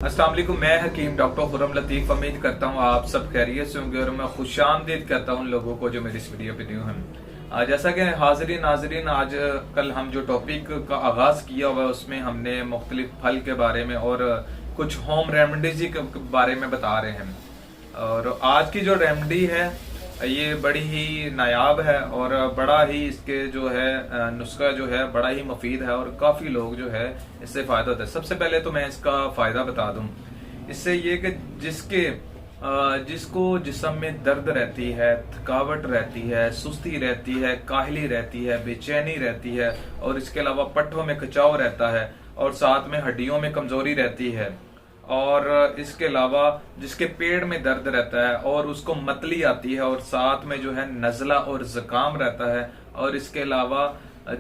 अस्सलाम वालेकुम। मैं हकीम डॉक्टर खुर्रम लतीफ उम्मीद करता हूँ आप सब खैरियत से होंगे और मैं खुशामदीद करता हूँ उन लोगों को जो मेरी इस वीडियो पे न्यू हैं। जैसा कि हाज़रीन नाज़रीन, आज कल हम जो टॉपिक का आगाज़ किया हुआ है उसमें हमने मुख्तलिफ फल के बारे में और कुछ होम रेमेडीज के बारे में बता रहे हैं। और आज की जो रेमेडी है ये बड़ी ही नायाब है और बड़ा ही इसके जो है नुस्खा जो है बड़ा ही मुफीद है और काफ़ी लोग जो है इससे फ़ायदा होता है। सबसे पहले तो मैं इसका फ़ायदा बता दूं, इससे ये कि जिसको जिस्म में दर्द रहती है, थकावट रहती है, सुस्ती रहती है, काहली रहती है, बेचैनी रहती है और इसके अलावा पट्ठों में खिंचाव रहता है और साथ में हड्डियों में कमज़ोरी रहती है और इसके अलावा जिसके पेट में दर्द रहता है और उसको मतली आती है और साथ में जो है नज़ला और ज़ुकाम रहता है और इसके अलावा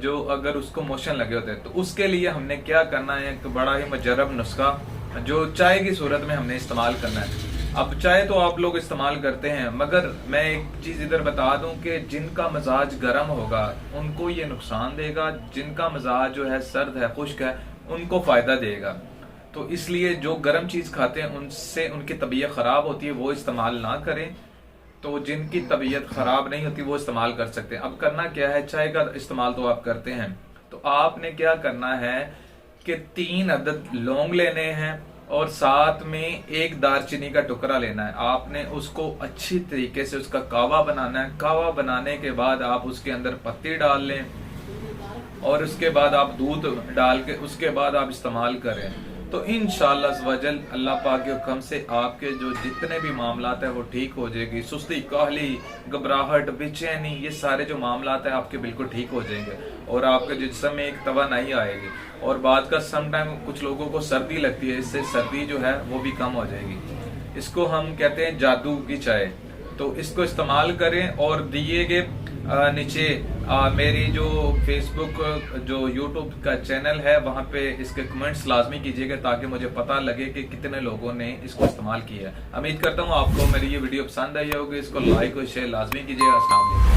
जो अगर उसको मोशन लगे होते हैं तो उसके लिए हमने क्या करना है, एक बड़ा ही मुजर्रब नुस्खा जो चाय की सूरत में हमने इस्तेमाल करना है। अब चाय तो आप लोग इस्तेमाल करते हैं, मगर मैं एक चीज़ इधर बता दूं कि जिनका मिजाज गर्म होगा उनको ये नुकसान देगा, जिनका मिजाज जो है सर्द है, खुश्क है, उनको फ़ायदा देगा। तो इसलिए जो गर्म चीज़ खाते हैं उनसे उनकी तबीयत ख़राब होती है, वो इस्तेमाल ना करें। तो जिनकी तबीयत ख़राब नहीं होती वो इस्तेमाल कर सकते हैं। अब करना क्या है, चाय का इस्तेमाल तो आप करते हैं, तो आपने क्या करना है कि 3 अदद लौंग लेने हैं और साथ में एक दालचीनी का टुकड़ा लेना है। आपने उसको अच्छी तरीके से उसका कावा बनाना है। कावा बनाने के बाद आप उसके अंदर पत्ती डाल लें और उसके बाद आप दूध डाल के उसके बाद आप इस्तेमाल करें। तो इंशाअल्लाह वजल अल्लाह पाक के हुक्म से आपके जो जितने भी मामलात है वो ठीक हो जाएगी। सुस्ती, काहली, घबराहट, बेचैनी, ये सारे जो मामलात है आपके बिल्कुल ठीक हो जाएंगे और आपके जिस्म में एक तवानाई आएगी। और बाद का सम टाइम कुछ लोगों को सर्दी लगती है, इससे सर्दी जो है वो भी कम हो जाएगी। इसको हम कहते हैं जादू की चाय। तो इसको इस्तेमाल करें और दिए गए नीचे मेरी जो फेसबुक जो यूट्यूब का चैनल है वहाँ पे इसके कमेंट्स लाजमी कीजिएगा ताकि मुझे पता लगे कि कितने लोगों ने इसको इस्तेमाल किया है। उम्मीद करता हूँ आपको मेरी ये वीडियो पसंद आई होगी। इसको लाइक और शेयर लाजमी कीजिएगा। अस्सलाम वालेकुम।